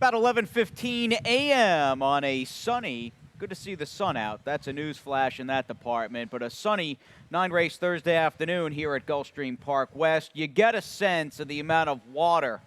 About 11:15 a.m. on a sunny, good to see the sun out. That's a news flash in that department. But a sunny 9-race Thursday afternoon here at Gulfstream Park West. You get a sense of the amount of water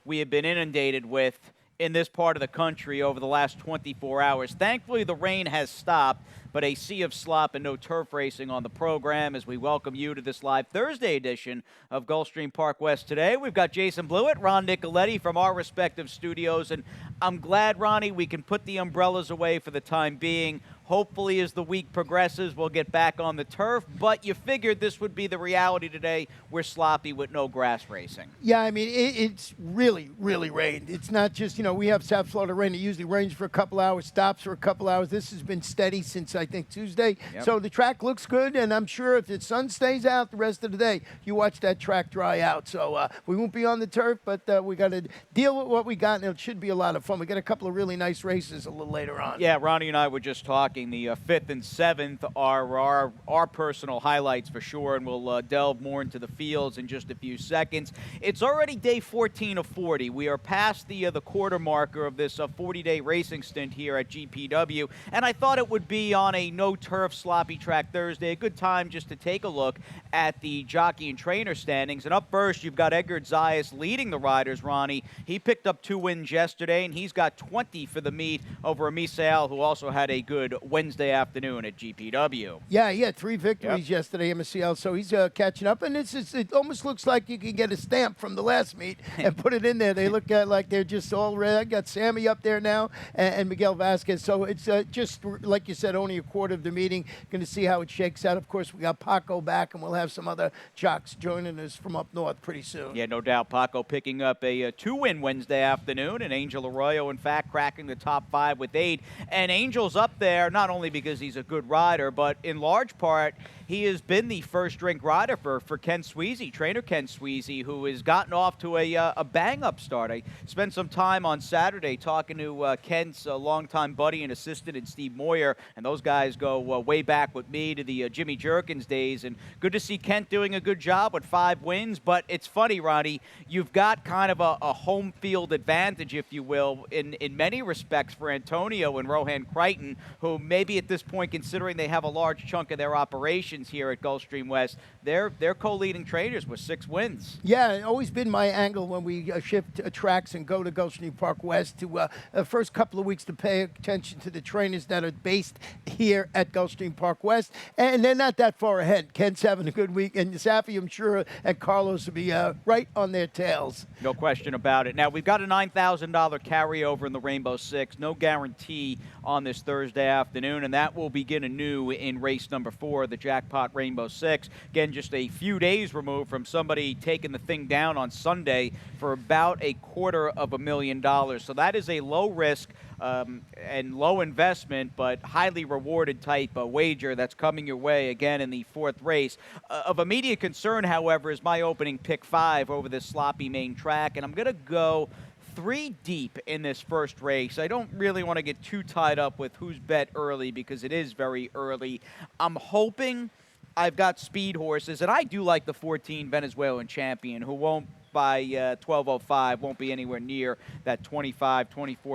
we have been inundated with in this part of the country over the last 24 hours. Thankfully, the rain has stopped, but a sea of slop and no turf racing on the program as we welcome you to this live Thursday edition of Gulfstream Park West today. We've got Jason Blewett, Ron Nicoletti from our respective studios, and I'm glad, Ronnie, we can put the umbrellas away for the time being. Hopefully, as the week progresses, we'll get back on the turf, but you figured this would be the reality today. We're sloppy with no grass racing. Yeah, I mean, it's really, really rained. It's not just, we have South Florida rain. It usually rains for a couple hours, stops for a couple hours. This has been steady since, I think, Tuesday. Yep. So the track looks good, and I'm sure if the sun stays out the rest of the day, you watch that track dry out. So we won't be on the turf, but we got to deal with what we got, and it should be a lot of fun. We got a couple of really nice races a little later on. Yeah, Ronnie and I were just talking. The 5th and 7th are our personal highlights for sure, and we'll delve more into the fields in just a few seconds. It's already day 14 of 40. We are past the quarter marker of this 40-day racing stint here at GPW, and I thought it would be on a no-turf sloppy track Thursday, a good time just to take a look at the jockey and trainer standings. And up first, you've got Edgar Zayas leading the riders, Ronnie. He picked up 2 wins yesterday, and he's got 20 for the meet over Misael, who also had a good Wednesday afternoon at GPW. Yeah, he had 3 victories yesterday, MCL, so he's catching up. And it almost looks like you can get a stamp from the last meet and put it in there. They look like they're just all red. I got Sammy up there now and Miguel Vasquez. So it's just, like you said, only a quarter of the meeting. Going to see how it shakes out. Of course, we got Paco back, and we'll have some other jocks joining us from up north pretty soon. Yeah, no doubt. Paco picking up a 2-win Wednesday afternoon, and Angel Arroyo, in fact, cracking the top 5 with 8. And Angel's up there not only because he's a good rider, but in large part, he has been the first-drink rider for Ken Sweezy, trainer Ken Sweezy, who has gotten off to a bang-up start. I spent some time on Saturday talking to Ken's longtime buddy and assistant, and Steve Moyer, and those guys go way back with me to the Jimmy Jerkins days, and good to see Kent doing a good job with 5 wins. But it's funny, Ronnie, you've got kind of a home field advantage, if you will, in many respects for Antonio and Rohan Crichton, who maybe at this point, considering they have a large chunk of their operations here at Gulfstream West, they're co-leading trainers with 6 wins. Yeah, it's always been my angle when we shift tracks and go to Gulfstream Park West to the first couple of weeks to pay attention to the trainers that are based here at Gulfstream Park West, and they're not that far ahead. Ken's having a good week, and Safi, I'm sure, and Carlos will be right on their tails. No question about it. Now, we've got a $9,000 carryover in the Rainbow Six, no guarantee on this Thursday afternoon, and that will begin anew in race number 4, the Jackpot Rainbow Six. Again, just a few days removed from somebody taking the thing down on Sunday for about $250,000. So that is a low risk and low investment, but highly rewarded type wager that's coming your way again in the 4th race. Of immediate concern, however, is my opening pick 5 over this sloppy main track, and I'm going to go 3 deep in this first race. I don't really want to get too tied up with who's bet early because it is very early. I'm hoping I've got speed horses, and I do like the 14 Venezuelan Champion, who won't by 12:05, won't be anywhere near that 24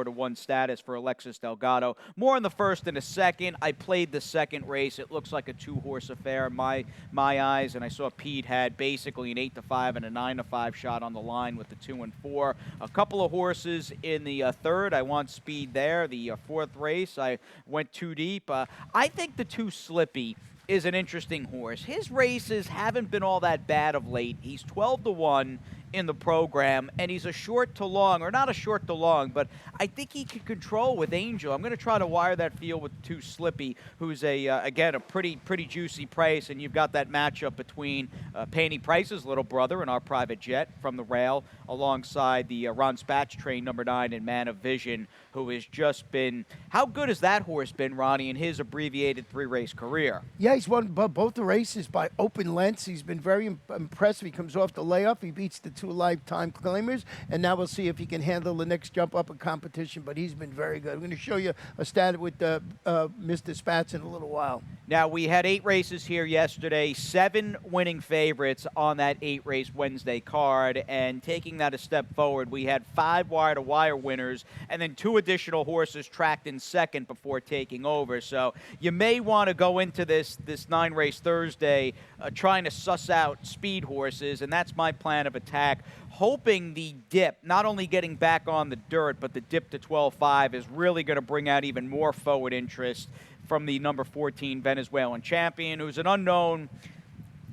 to 1 status for Alexis Delgado. More in the first and the second. I played the second race. It looks like a 2-horse affair in my eyes, and I saw Pete had basically an 8-5 and a 9-5 shot on the line with the 2 and 4. A couple of horses in the 3rd. I want speed there. The 4th race, I went 2 deep. I think the 2 Slippy is an interesting horse. His races haven't been all that bad of late. He's 12 to 1 in the program, and he's a short to long, or not a short to long, but I think he can control with Angel. I'm going to try to wire that field with 2 Slippy, who's again a pretty juicy price, and you've got that matchup between Paney Price's little brother and our private jet from the rail, alongside the Ron Spatch train number 9 in Man of Vision, who has just been. How good has that horse been, Ronnie, in his abbreviated 3-race career? Yeah, he's won both the races by open lengths. He's been very impressive. He comes off the layup. He beats the 2 lifetime claimers, and now we'll see if he can handle the next jump up in competition, but he's been very good. I'm going to show you a stat with Mr. Spats in a little while. Now, we had 8 races here yesterday, 7 winning favorites on that 8-race Wednesday card, and taking that a step forward, we had 5 wire-to-wire winners, and then 2 additional horses tracked in second before taking over. So you may want to go into this 9-race Thursday trying to suss out speed horses, and that's my plan of attack, hoping the dip, not only getting back on the dirt, but the dip to 12.5 is really going to bring out even more forward interest from the number 14 Venezuelan champion, who's an unknown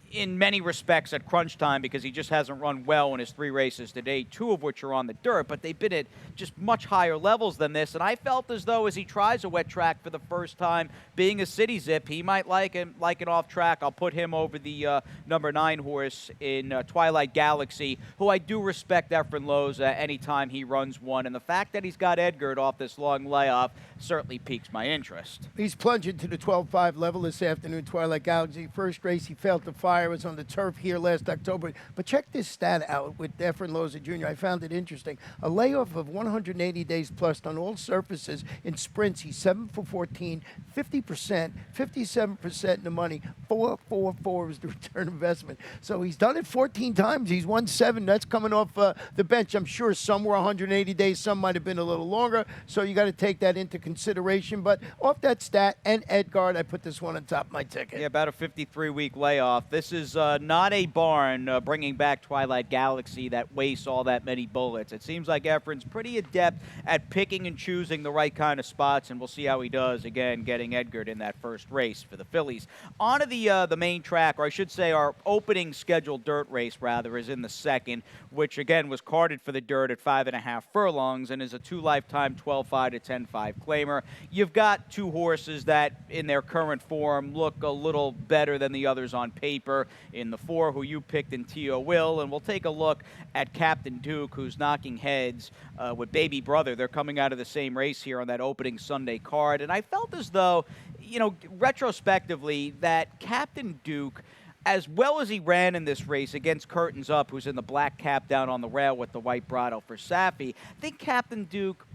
in many respects at crunch time because he just hasn't run well in his 3 races today, 2 of which are on the dirt, but they've been at just much higher levels than this. And I felt as though as he tries a wet track for the first time, being a city zip, he might like it off track. I'll put him over the number 9 horse in Twilight Galaxy, who I do respect Efren Loza anytime he runs one. And the fact that he's got Edgard off this long layoff certainly piques my interest. He's plunging to the 12.5 level this afternoon, Twilight Galaxy. First race, he failed to fire. Was on the turf here last October. But check this stat out with Efren Loza Jr. I found it interesting. A layoff of 180 days plus on all surfaces in sprints. He's 7 for 14, 50%, 57% in the money. 444 was the return investment. So he's done it 14 times. He's won 7. That's coming off the bench. I'm sure some were 180 days. Some might have been a little longer. So you got to take that into consideration. But off that stat and Edgard, I put this one on top of my ticket. Yeah, about a 53-week layoff. This is not a barn bringing back Twilight Galaxy that wastes all that many bullets. It seems like Efren's pretty adept at picking and choosing the right kind of spots, and we'll see how he does, again, getting Edgard in that first race for the fillies. On to the main track, or I should say our opening scheduled dirt race, rather, is in the second, which, again, was carded for the dirt at 5.5 furlongs and is a 2 lifetime 12.5 to 10.5 claimer. You've got 2 horses that, in their current form, look a little better than the others on paper. In the 4, who you picked in T.O. Will, and we'll take a look at Captain Duke, who's knocking heads with Baby Brother. They're coming out of the same race here on that opening Sunday card, and I felt as though, you know, retrospectively, that Captain Duke, as well as he ran in this race against Curtains Up, who's in the black cap down on the rail with the white bridle for Safi, I think Captain Duke,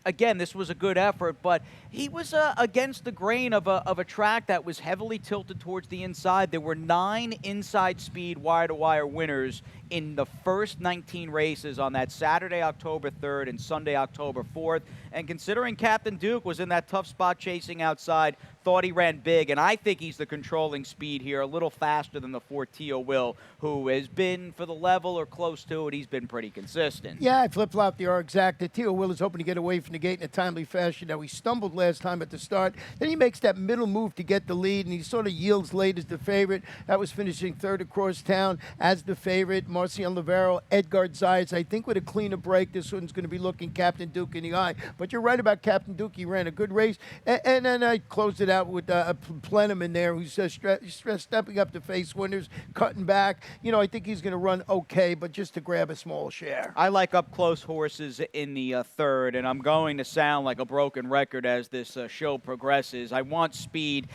again, this was a good effort, but he was against the grain of a track that was heavily tilted towards the inside. There were 9 inside speed wire-to-wire winners in the first 19 races on that Saturday, October 3rd and Sunday, October 4th. And considering Captain Duke was in that tough spot chasing outside, thought he ran big, and I think he's the controlling speed here, a little faster than the 4 T.O. Will, who has been, for the level or close to it, he's been pretty consistent. Yeah, I flip-flopped the R-Exact. The T.O. Will is hoping to get away from the gate in a timely fashion. Now, he stumbled last time at the start. Then he makes that middle move to get the lead, and he sort of yields late as the favorite. That was finishing 3rd across town as the favorite. Marcion Lavero, Edgard Zayas. I think with a cleaner break, this one's going to be looking Captain Duke in the eye. But you're right about Captain Duke. He ran a good race. And then I closed it out with Plenum in there, who's stepping up to face winners, cutting back. You know, I think he's going to run okay, but just to grab a small share. I like up-close horses in the 3rd, and I'm going to sound like a broken record as this show progresses. I want speed.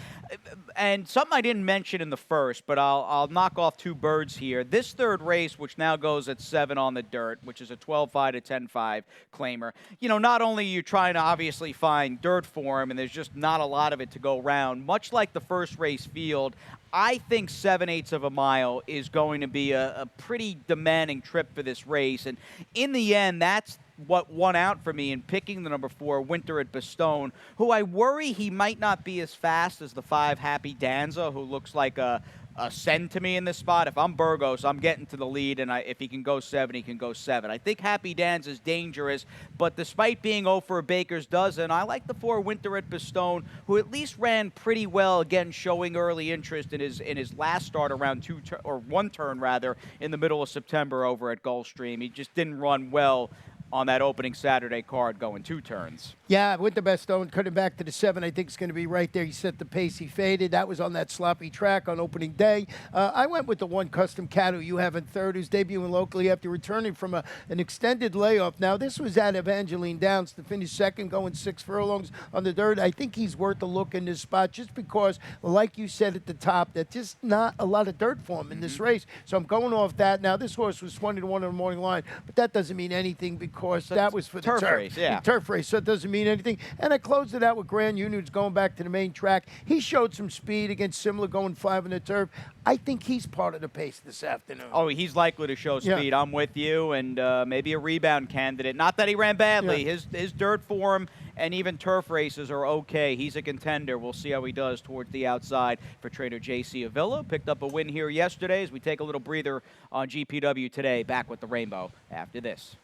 And something I didn't mention in the 1st, but I'll knock off 2 birds here. This 3rd race, which now goes at 7 on the dirt, which is a 12.5 to 10.5 claimer. You know, not only are you trying to obviously find dirt for him, and there's just not a lot of it to go around, much like the first race field, I think 7/8 of a mile is going to be a pretty demanding trip for this race. And in the end, that's what won out for me in picking the number 4, Winter at Bastogne, who I worry he might not be as fast as the 5, Happy Danza, who looks like a send to me in this spot. If I'm Burgos, I'm getting to the lead, and if he can go 7, he can go 7. I think Happy Danza is dangerous, but despite being 0 for a baker's dozen, I like the 4, Winter at Bastogne, who at least ran pretty well, again, showing early interest in his last start around 1 turn, rather, in the middle of September over at Gulfstream. He just didn't run well on that opening Saturday card going 2 turns. Yeah, with the best stone, cutting back to the 7, I think it's going to be right there. He set the pace, he faded. That was on that sloppy track on opening day. I went with the 1 Custom Cat who you have in third, who's debuting locally after returning from an extended layoff. Now, this was at Evangeline Downs to finish second, going 6 furlongs on the dirt. I think he's worth a look in this spot just because, like you said at the top, that just not a lot of dirt for him in this race. So I'm going off that. Now, this horse was 20 to 1 on the morning line, but that doesn't mean anything because that was for the turf race. Yeah, turf race. So it doesn't mean anything. And I closed it out with Grand Union, who's going back to the main track. He showed some speed against Simler, going 5 on the turf. I think he's part of the pace this afternoon. Oh, he's likely to show speed. I'm with you, and maybe a rebound candidate. Not that he ran badly. Yeah. His dirt form and even turf races are okay. He's a contender. We'll see how he does towards the outside for trainer J.C. Avila. Picked up a win here yesterday as we take a little breather on GPW today. Back with the Rainbow after this.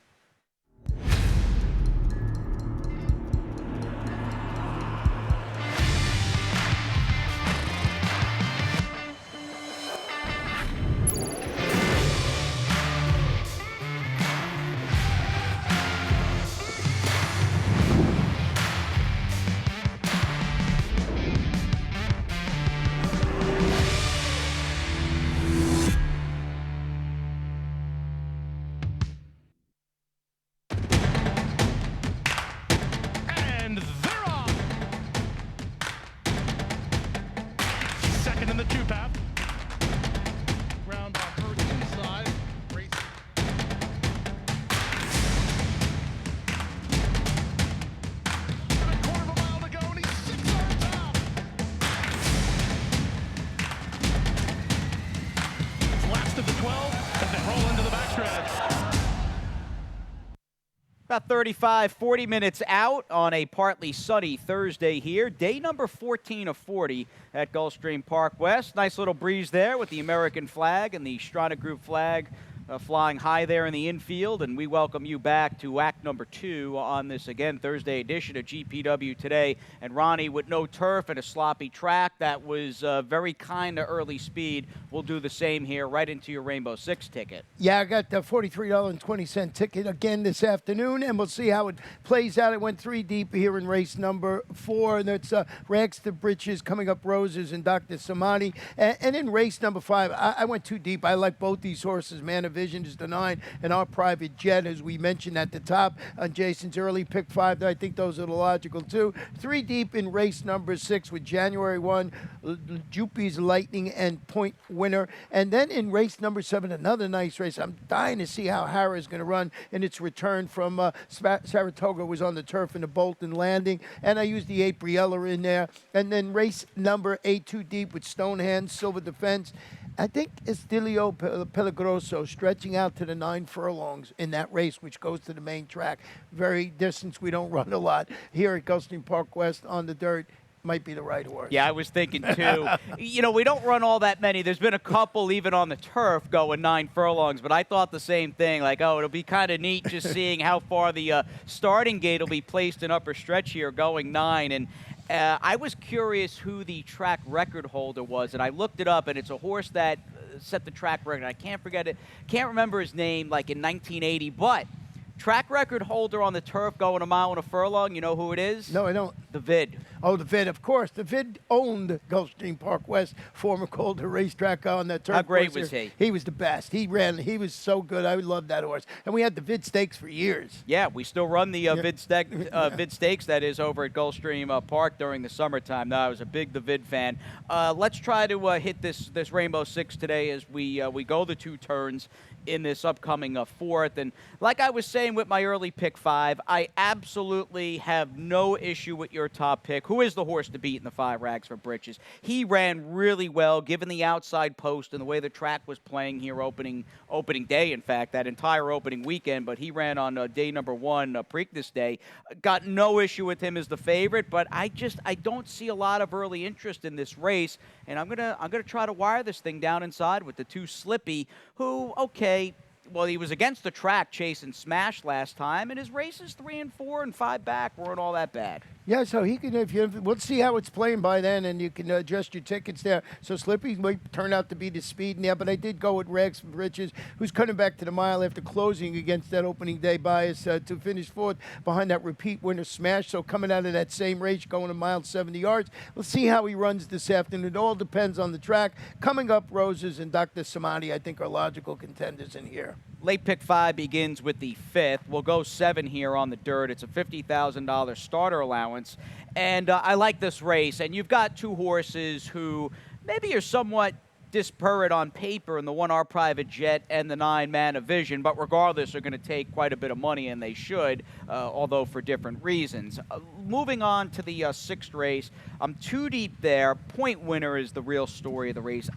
And they're off. Second in the 2-path. Round off her inside. Race. And a quarter of a mile to go, and he's 6 on top. Last of the 12 as they roll into the backstretch. About 35, 40 minutes out on a partly sunny Thursday here. Day number 14 of 40 at Gulfstream Park West. Nice little breeze there with the American flag and the Strata Group flag flying high there in the infield. And we welcome you back to act number 2 on this, again, Thursday edition of GPW Today. And Ronnie, with no turf and a sloppy track, that was very kind of early speed. We'll do the same here right into your Rainbow 6 ticket. Yeah, I got the $43.20 ticket again this afternoon, and we'll see how it plays out. I went 3 deep here in race number 4, and that's Rags to Britches, Coming Up Roses, and Dr. Samani. And in race number 5, I went 2 deep. I like both these horses. Man of Vision is the 9, and Our Private Jet, as we mentioned at the top on Jason's early pick 5. I think those are the logical 2. 3 deep in race number 6 with January 1, Jupy's Lightning and Point Winner. And then in race number 7, another nice race. I'm dying to see how Hara is going to run in its return from Saratoga. Was on the turf in the Bolton Landing, and I used the 8 Briella in there. And then race number 8, 2 deep with Stonehenge, Silver Defense. I think Estilio Pelagroso stretching out to the 9 furlongs in that race, which goes to the main track. Very distance we don't run a lot here at Gulfstream Park West on the dirt. Might be the right horse. Yeah, I was thinking too. You know, we don't run all that many. There's been a couple even on the turf going 9 furlongs, but I thought the same thing. Like, oh, it'll be kind of neat just seeing how far the starting gate will be placed in upper stretch here going 9. And I was curious who the track record holder was, and I looked it up, and it's a horse that set the track record. I can't forget it. Can't remember his name, like in 1980, but track record holder on the turf going 1 mile and a furlong. You know who it is? No, I don't. The Vid. Oh, the Vid, of course. The Vid owned Gulfstream Park West, former Calder racetrack on that turf. How great was he? He was the best. He was so good. I loved that horse. And we had the Vid Stakes for years. Yeah, we still run the Vid Stakes, that is, over at Gulfstream Park during the summertime. No, I was a big The Vid fan. Let's try to hit this Rainbow 6 today as we go the 2 turns in this upcoming 4th. And like I was saying with my early pick 5, I absolutely have no issue with your top pick. Who is the horse to beat in the 5 Rags for Britches? He ran really well, given the outside post and the way the track was playing here opening day, in fact, that entire opening weekend. But he ran on day number 1, Preakness Day. Got no issue with him as the favorite, but I don't see a lot of early interest in this race. And I'm gonna try to wire this thing down inside with the 2 Slippy, who, okay, well, he was against the track chasing Smash last time, and his races 3 and 4 and 5 back weren't all that bad. Yeah, so he can. If you, we'll see how it's playing by then, and you can adjust your tickets there. So Slippy might turn out to be the speed in there, but I did go with Rex Riches, who's coming back to the mile after closing against that opening day bias to finish fourth behind that repeat winner Smash. So coming out of that same race, going a mile 70 yards. We'll see how he runs this afternoon. It all depends on the track. Coming up, Roses and Dr. Samadi, I think, are logical contenders in here. Late pick 5 begins with the 5th. We'll go 7 here on the dirt. It's a $50,000 starter allowance. And I like this race. And you've got two horses who maybe are somewhat disparate on paper in the 1 Our Private Jet and the 9 Man of Vision, but regardless are going to take quite a bit of money, and they should, although for different reasons. Moving on to the 6th race, I'm too deep there. Point Winner is the real story of the race.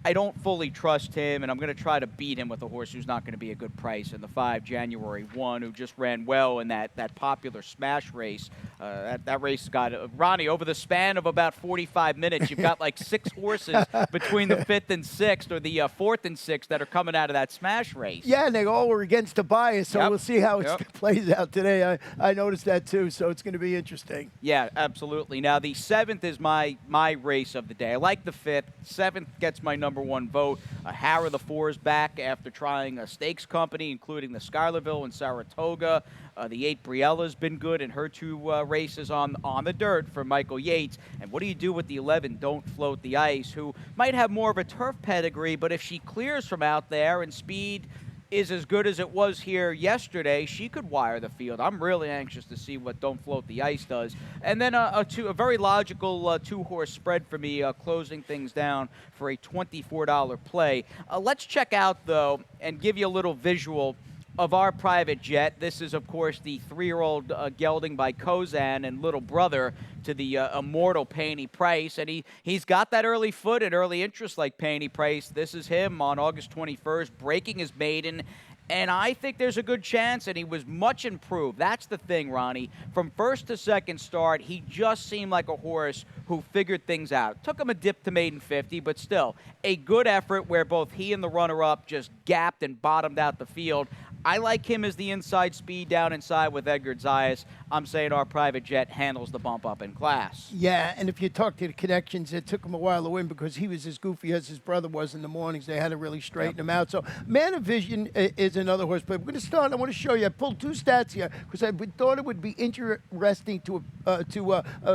I don't fully trust him, and I'm going to try to beat him with a horse who's not going to be a good price in the 5 January 1, who just ran well in that popular Smash race. That race got, Ronnie, over the span of about 45 minutes, you've got like 6 horses between the 5th and 6th, or the 4th and 6th that are coming out of that Smash race. Yeah, and they all were against the bias, so we'll see how it plays out today. I noticed that too, so it's going to be interesting. Yeah, absolutely. Now, the 7th is my race of the day. I like the 5th. 7th gets my number 1 vote. Harrow the 4 is back after trying a stakes company, including the Schuylerville and Saratoga. The 8 Briella's been good in her 2 races on the dirt for Michael Yates. And what do you do with the 11 Don't Float the Ice, who might have more of a turf pedigree, but if she clears from out there and speed is as good as it was here yesterday, she could wire the field. I'm really anxious to see what Don't Float the Ice does. And then a very logical 2-horse spread for me, closing things down for a $24 play. Let's check out, though, and give you a little visual of Our Private Jet. This is, of course, the 3-year-old gelding by Kozan and little brother to the immortal Paney Price. And he's got that early foot and early interest like Paney Price. This is him on August 21st, breaking his maiden. And I think there's a good chance, and he was much improved. That's the thing, Ronnie. From first to second start, he just seemed like a horse who figured things out. Took him a dip to maiden 50, but still, a good effort where both he and the runner-up just gapped and bottomed out the field. I like him as the inside speed down inside with Edgar Zayas. I'm saying Our Private Jet handles the bump up in class. Yeah, and if you talk to the connections, it took him a while to win because he was as goofy as his brother was in the mornings. They had to really straighten him out. So Man of Vision is another horse. But we're going to start. I want to show you. I pulled 2 stats here because I thought it would be interesting to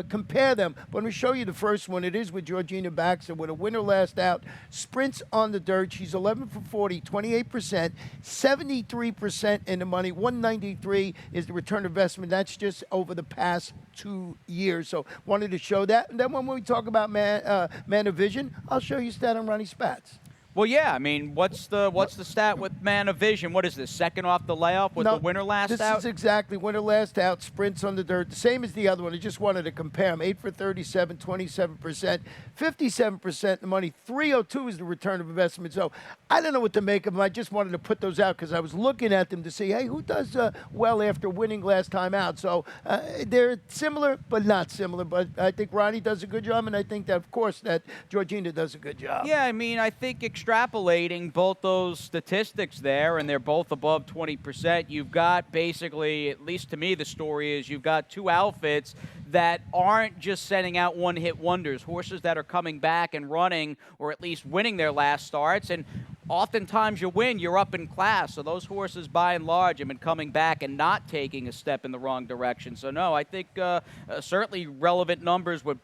compare them. But I'm going to show you the first one. It is with Georgina Baxter with a winner last out. Sprints on the dirt. She's 11 for 40, 28%, 73% in the money. 193 is the return investment. That's just over the past 2 years. So wanted to show that. And then when we talk about Man of Vision, I'll show you stat on Ronnie Spatz. Well, yeah. I mean, what's the stat with Man of Vision? What is this? Second off the layoff with the winner last out? This is exactly winner last out, sprints on the dirt. The same as the other one. I just wanted to compare them. 8 for 37, 27%, 57% the money. 302 is the return of investment. So I don't know what to make of them. I just wanted to put those out because I was looking at them to see, hey, who does well after winning last time out? So they're similar, but not similar. But I think Ronnie does a good job, and I think that, of course, that Georgina does a good job. Yeah, I mean, I think extrapolating both those statistics there, and they're both above 20%, you've got basically, at least to me, the story is you've got 2 outfits that aren't just sending out one-hit wonders, horses that are coming back and running, or at least winning their last starts, and oftentimes you win, you're up in class. So those horses, by and large, have been coming back and not taking a step in the wrong direction. So, no, I think certainly relevant numbers with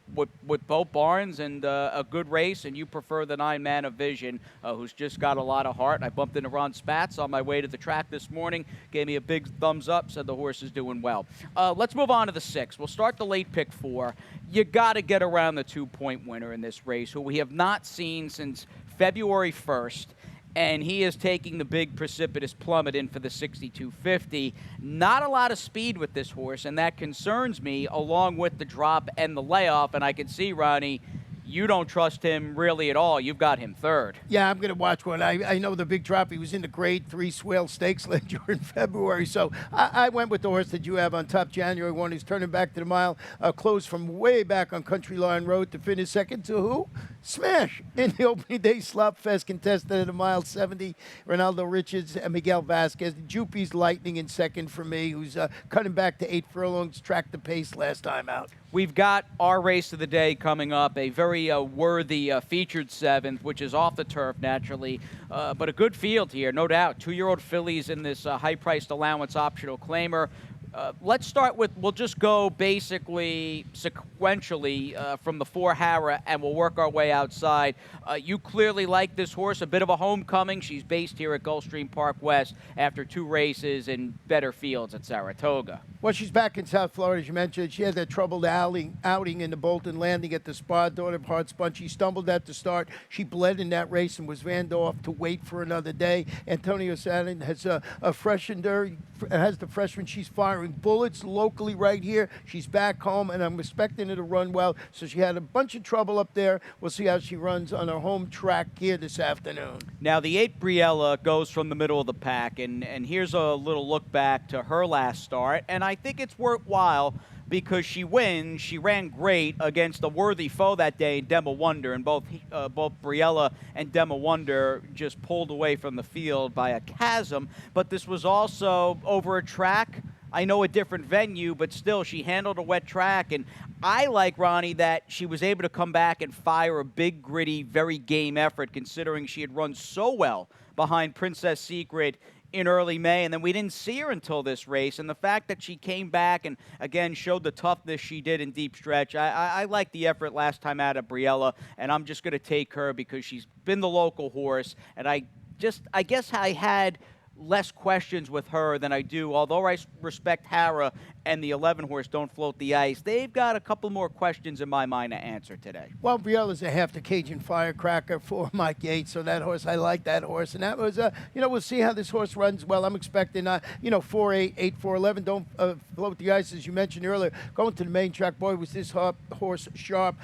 both barns and a good race, and you prefer the 9 Man of Vision, who's just got a lot of heart. I bumped into Ron Spatz on my way to the track this morning, gave me a big thumbs up, said the horse is doing well. Let's move on to the 6. We'll start the late pick 4. You got to get around the 2-point winner in this race, who we have not seen since February 1st. And he is taking the big precipitous plummet in for the 62.50. Not a lot of speed with this horse, and that concerns me, along with the drop and the layoff. And I can see, Ronnie, you don't trust him really at all. You've got him third. Yeah, I'm going to watch one. I know the big drop. He was in the Grade 3 Swale Stakes during February. So I went with the horse that you have on top, January 1. He's turning back to the mile, closed from way back on Country Line Road to finish second to who? Smash in the opening day slop fest contested at a mile 70. Ronaldo Richards and Miguel Vasquez. Jupy's Lightning in second for me, who's cutting back to 8 furlongs, tracked the pace last time out. We've got our race of the day coming up, a very worthy featured seventh, which is off the turf naturally, but a good field here, no doubt. 2-year-old fillies in this high-priced allowance optional claimer. Let's start with, we'll just go basically sequentially from the 4 Hara, and we'll work our way outside. You clearly like this horse, a bit of a homecoming. She's based here at Gulfstream Park West after 2 races in better fields at Saratoga. Well, she's back in South Florida, as you mentioned. She had that troubled outing in the Bolton Landing at the Spa, daughter of Hardspun. She stumbled at the start. She bled in that race and was vanned off to wait for another day. Antonio Satin has freshened her, has the freshman. She's firing bullets locally right here. She's back home, and I'm expecting her to run well. So she had a bunch of trouble up there. We'll see how she runs on her home track here this afternoon. Now, the 8 Briella goes from the middle of the pack, and here's a little look back to her last start, and I think it's worthwhile because she wins. She ran great against a worthy foe that day, Dema Wonder, and both Briella and Dema Wonder just pulled away from the field by a chasm, but this was also over a track. I know a different venue, but still, she handled a wet track, and I like, Ronnie, that she was able to come back and fire a big, gritty, very game effort, considering she had run so well behind Princess Secret in early May, and then we didn't see her until this race. And the fact that she came back and, again, showed the toughness she did in deep stretch, I like the effort last time out of Briella, and I'm just going to take her because she's been the local horse, and I guess I had less questions with her than I do. Although I respect Hara and the 11 horse Don't Float the Ice, they've got a couple more questions in my mind to answer today. Well, Briella's a half the Cajun firecracker for Mike Yates, so that horse, I like that horse. And that was, we'll see how this horse runs well. I'm expecting, 4-8, 8-4-11, Don't Float the Ice, as you mentioned earlier. Going to the main track, boy, was this horse sharp,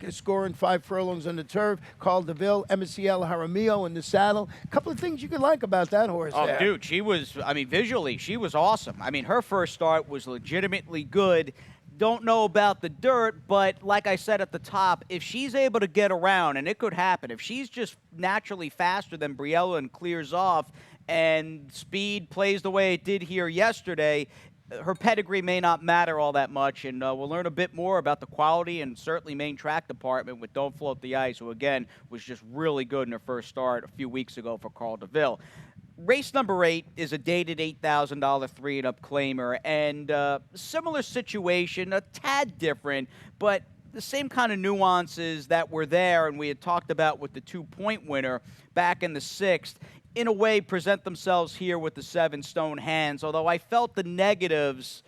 scoring 5 furlongs on the turf. Carl DeVille, MCL Jaramillo in the saddle. A couple of things you could like about that horse there. Dude, she was, visually, she was awesome. Her first start was legitimately good. Don't know about the dirt, but like I said at the top, if she's able to get around, and it could happen, if she's just naturally faster than Briella and clears off, and speed plays the way it did here yesterday, her pedigree may not matter all that much, and we'll learn a bit more about the quality and certainly main track department with Don't Float the Ice, who, again, was just really good in her first start a few weeks ago for Carl DeVille. Race number 8 is a dated $8,000 3-and-up claimer, and similar situation, a tad different, but the same kind of nuances that were there and we had talked about with the 2-point winner back in the 6th, in a way present themselves here with the 7 Stone Hands, although I felt the negatives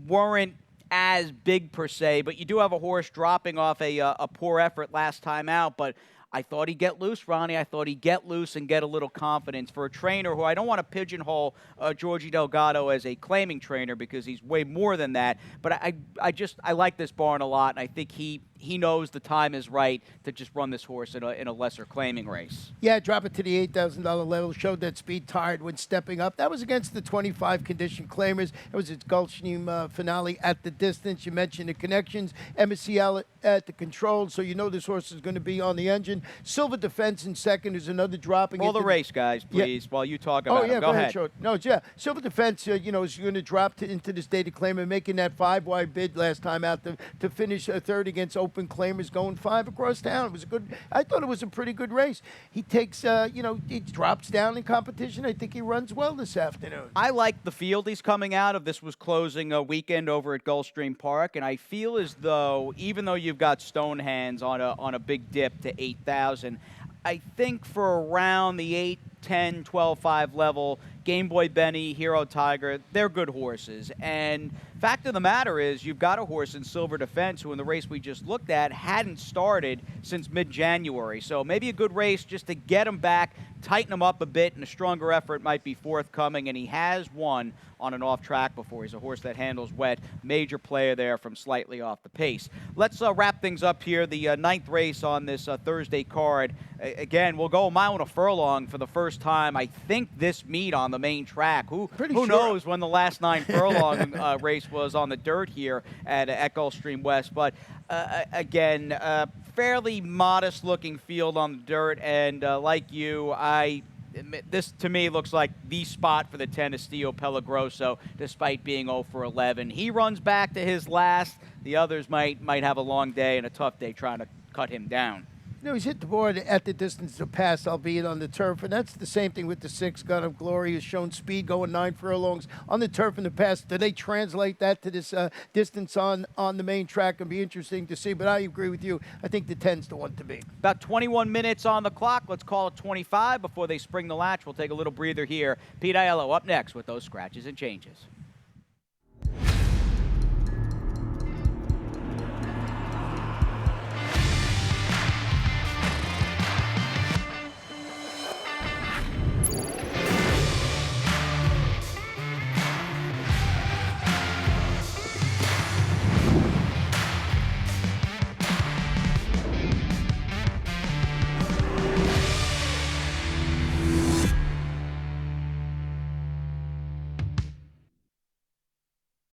weren't as big per se, but you do have a horse dropping off a poor effort last time out, but I thought he'd get loose, Ronnie. I thought he'd get loose and get a little confidence for a trainer who I don't want to pigeonhole Georgie Delgado as a claiming trainer because he's way more than that. But I like this barn a lot, and I think he knows the time is right to just run this horse in a lesser claiming race. Yeah, drop it to the $8,000 level. Showed that speed tired when stepping up. That was against the 25 condition claimers. It was its Gulfstream finale at the distance. You mentioned the connections. MSCL at the control, so you know this horse is going to be on the engine. Silver Defense in second is another dropping. Roll the race, guys, please, while you talk about it. Go ahead. Sure. No, yeah. Silver Defense, is going to drop into the state of claimer, making that 5-wide bid last time out to finish third against open claimers, going 5 across town. It was a good. I thought it was a pretty good race. He takes, he drops down in competition. I think he runs well this afternoon. I like the field he's coming out of. This was closing a weekend over at Gulfstream Park, and I feel as though, even though you've got Stone Hands on a big dip to 8,000, I think for around the 8, 10, 12, 5 level, Game Boy Benny, Hero Tiger, they're good horses. And fact of the matter is, you've got a horse in Silver Defense who in the race we just looked at hadn't started since mid-January. So maybe a good race just to get him back tighten him up a bit, and a stronger effort might be forthcoming, and he has won on an off track before. He's a horse that handles wet. Major player there from slightly off the pace. Let's wrap things up here. The ninth race on this Thursday card. Again, we'll go a mile and a furlong for the first time, I think, this meet on the main track. Who sure. knows when the last 9 furlong race was on the dirt here at Gulfstream West. But again, fairly modest-looking field on the dirt, and like you, this to me looks like the spot for the Tennessee Pelagroso, despite being 0 for 11. He runs back to his last. The others might have a long day and a tough day trying to cut him down. No, he's hit the board at the distance to pass, albeit on the turf, and that's the same thing with the 6 Gun of Glory. Has shown speed going 9 furlongs on the turf in the past. Do they translate that to this distance on the main track? It'll be interesting to see, but I agree with you. I think the 10's the one to be. About 21 minutes on the clock. Let's call it 25 before they spring the latch. We'll take a little breather here. Pete Aiello up next with those scratches and changes.